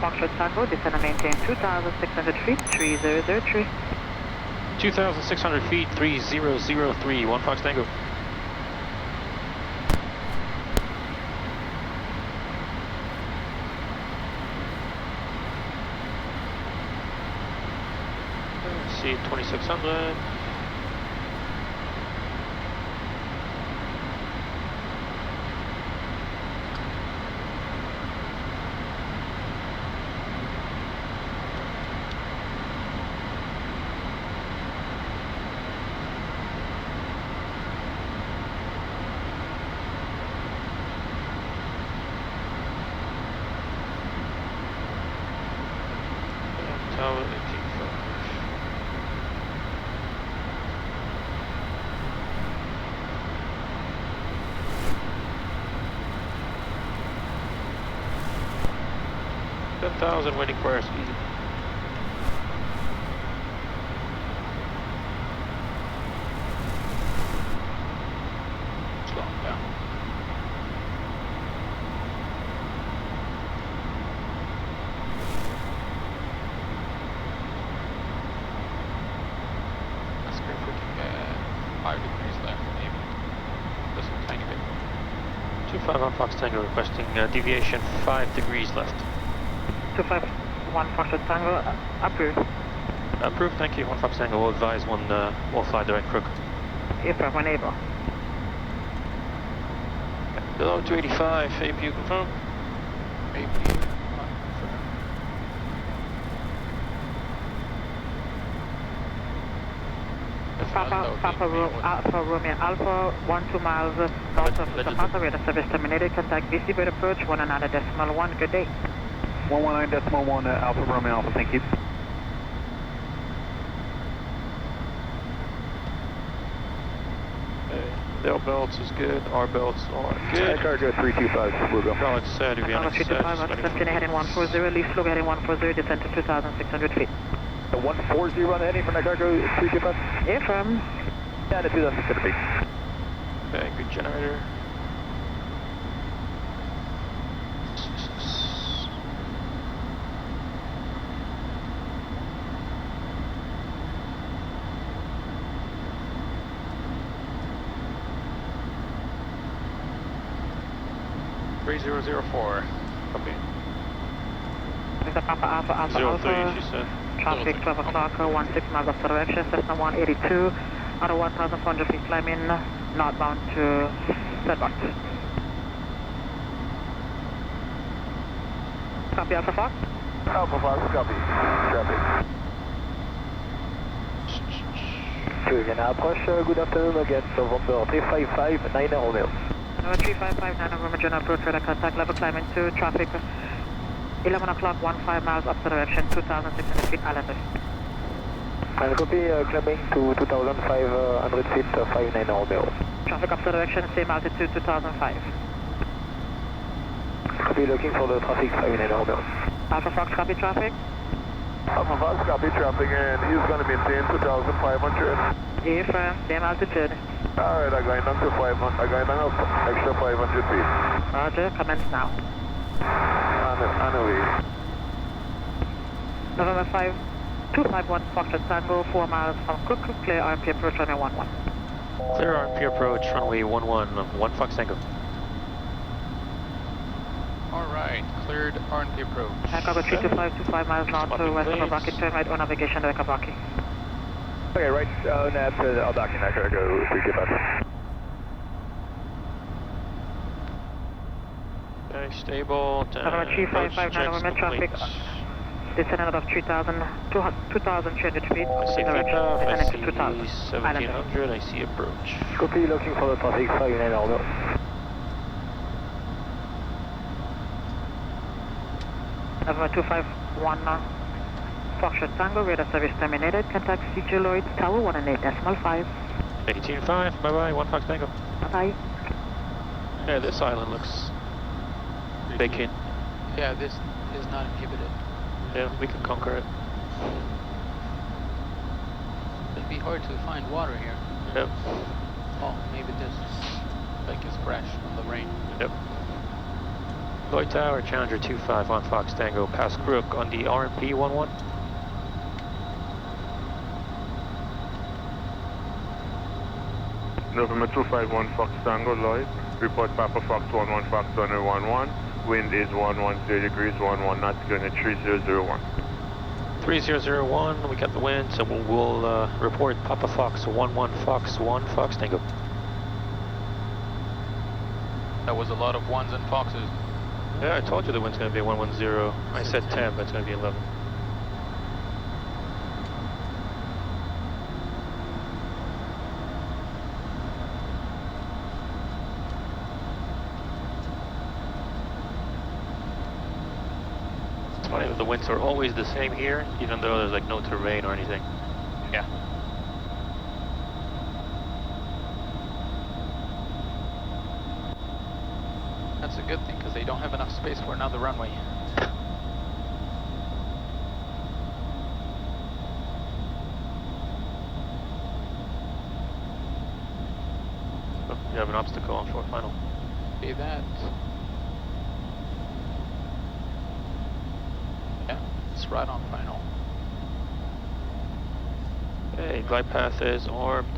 Foxtrot Tango, descend and maintain 2,600 feet, 3003. 2,600 feet, 3003, 1 Fox Tango. See 2,600. Tower 18. 10,000 waiting for airspeed. Slow down. That's great for 5 degrees left, maybe. Just a tiny bit. 251 Fox Tango requesting deviation 5 degrees left. 251 Foxtrot Tango, approved. Approved, thank you. 1 Fox Tango will advise one will fly direct crook. Aircraft when able. Below 285, APU confirm. Maybe. Alpha Romeo Alpha, 12 miles north of Zapata, radar service terminated. Contact VC bird approach 1.9.1. Good day. 119.1 Alpha Romeo Alpha, thank you. Their belts is good, our belts are good. Cargo 325, we'll go. Alex said, if you Cargo 325, ascend heading 140, leave slow heading 140, descend to 2,600 feet. 140 on heading from the cargo 325? Affirm. Yeah, to 2,600 feet. Okay, good generator. .3004, copy. Mr. Papa Alpha Alpha 03, Alpha. she said. Traffic 12 o'clock, 16 miles of direction, Cessna 182, out of 1,400 feet climbing, northbound to Sedbot. Copy Alpha Fox? Alpha Fox, copy. Traffic. Again, approach, good afternoon again, November 355, 9 Romeo. Number 355, 9 November, general approach, radar contact, level climbing to traffic, 11 o'clock, 15 miles up direction, 2,600 feet, Islanders. And copy, climbing to 2,500 feet, 59 Romeo. Traffic up direction, same altitude, 2005. Copy, looking for the traffic, 59 Romeo. Alpha Fox, copy traffic? Alpha Fox, copy traffic, and he's going to maintain 2,500. Affirm, same altitude. Alright, I'm going down to 500, I'm going down extra 500 feet. Roger, commence now. On the way. November 5, 251 Foxtrot Tango, 4 miles from Cook, clear RMP approach runway 11. Clear RMP approach, runway 11, 1 Fox Tango. Alright, cleared RNP approach. Cargo 325, 25 miles north to west of Abaki, turn right on navigation direct Abaki. Okay, right, nav to Abaki, now cargo 325. Okay, stable. November 3559 November traffic, descending out of 2,300 feet, I see direction, descending to 2,000. 1700, I see approach. Copy, looking for the traffic, 59 Romeo. November 251 Foxtrot Tango, radar service terminated. Contact CJ Lloyd Tower 118.5. 18.5, bye-bye, 1 Fox Tango. Bye-bye. Yeah, this island looks vacant. Yeah, this is not inhibited. Yeah, we can conquer it. It'd be hard to find water here. Yep. Oh, maybe this lake is fresh from the rain. Yep. Lloyd Tower, Challenger 25 on Fox Tango, past Crook on the RMP 11. November 251 Fox Tango, Lloyd. Report Papa Fox 11 Fox 11. Wind is 110 degrees, 11 knots, going at 3001. 3001, we got the wind, so we'll report Papa Fox 11 Fox 1 Fox Tango. That was a lot of ones and foxes. Yeah, I told you the wind's going to be 110. I said 10, but it's going to be 11. It's funny that the winds are always the same here, even though there's like no terrain or anything. Yeah. That's a good thing, because they don't have enough space for another runway. Oh, you have an obstacle on short final. See that? Yeah, it's right on final. Okay, glide path is armed.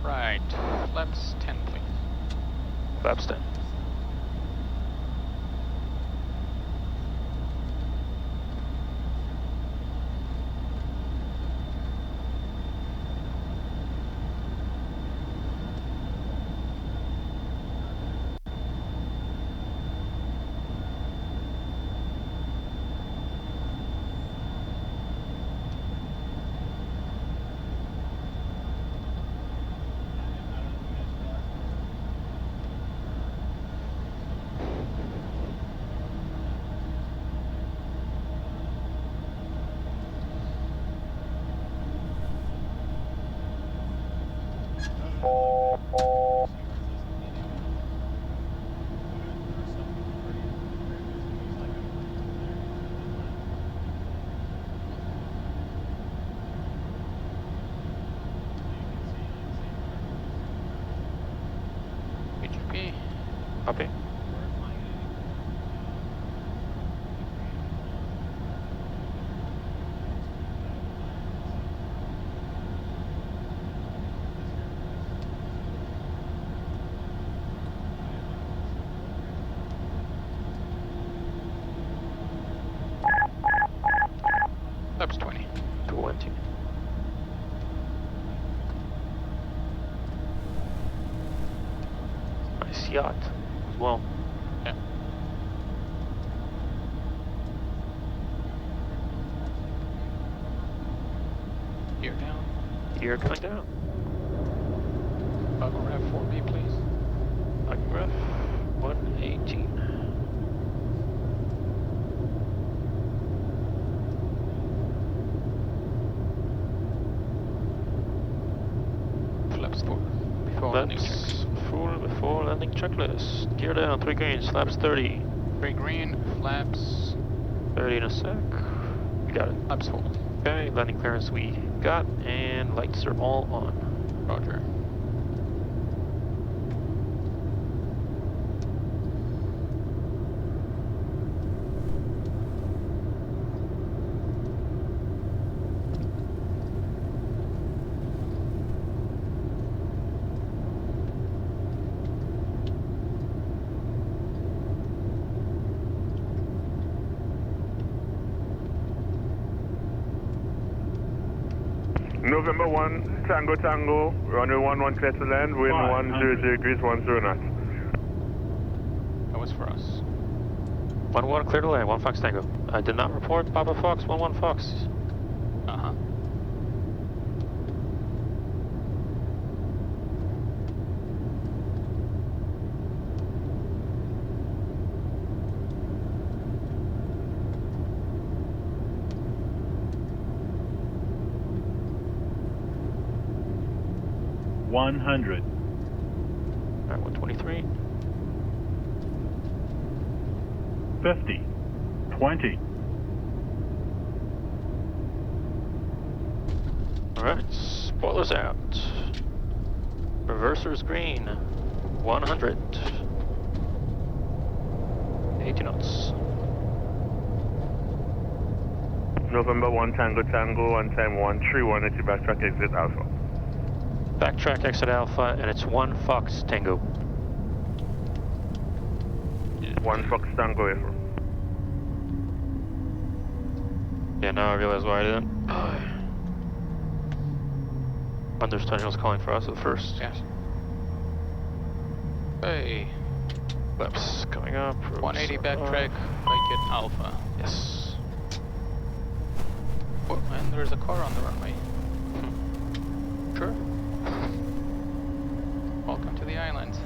Right, flaps 10 please. Flaps 10. HP. Copy. Flaps 20. 20. Nice yacht as well. Yeah. Gear down. Gear coming down. Bug rev for me, please. Ref 118. Flaps full. Before landing check. Flaps full before landing checklist. Gear down, 3 greens, flaps 30. 3 green, flaps. 30 in a sec. We got it. Flaps full. Okay, landing clearance we got, and lights are all on. Roger. November 1 Tango Tango, runway 11 clear to land, wind 100 degrees, 10 knots. That was for us. 1-1 clear to land, 1 Fox Tango. I did not report Papa Fox, 1-1 Fox. Uh-huh. Alright, 123. 50, 20. Alright, spoilers out. Reversers green, 100. 80 knots. November 1 Tango Tango on time 131 at your backtrack exit Alpha. Backtrack exit Alpha, and it's 1 Fox Tango. 1 Fox Tango Echo. Yeah, now I realize why I didn't. Understood he was calling for us at first. Yes. Hey, Flaps coming up. 180 backtrack, like at Alpha. Yes. Oh, and there's a car on the runway. Sure. Welcome to the island.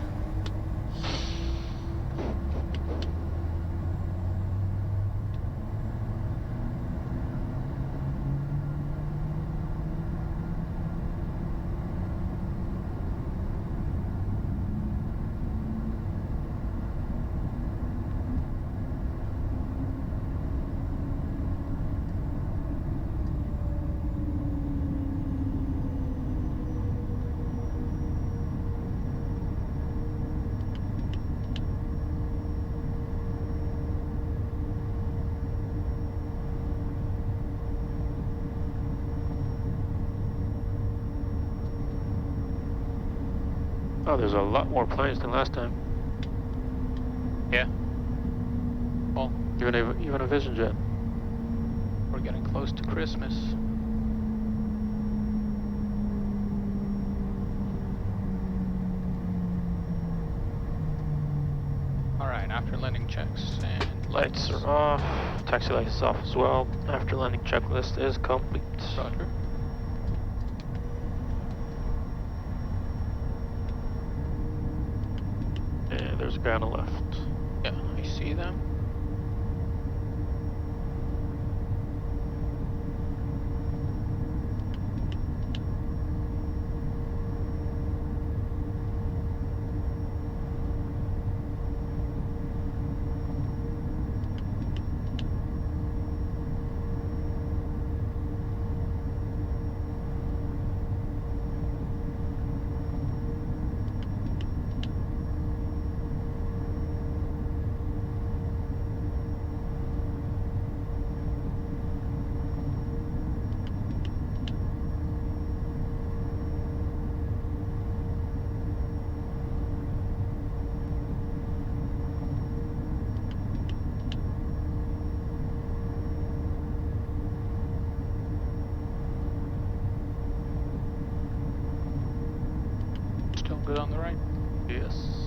Oh, there's a lot more planes than last time. Yeah. Well, Even a Vision jet. we're getting close to Christmas. Alright, after landing checks and Lights are off. Taxi lights off as well. After landing checklist is complete. Roger. And there's a guy on the left. Yeah, I see them. Still good on the right? Yes.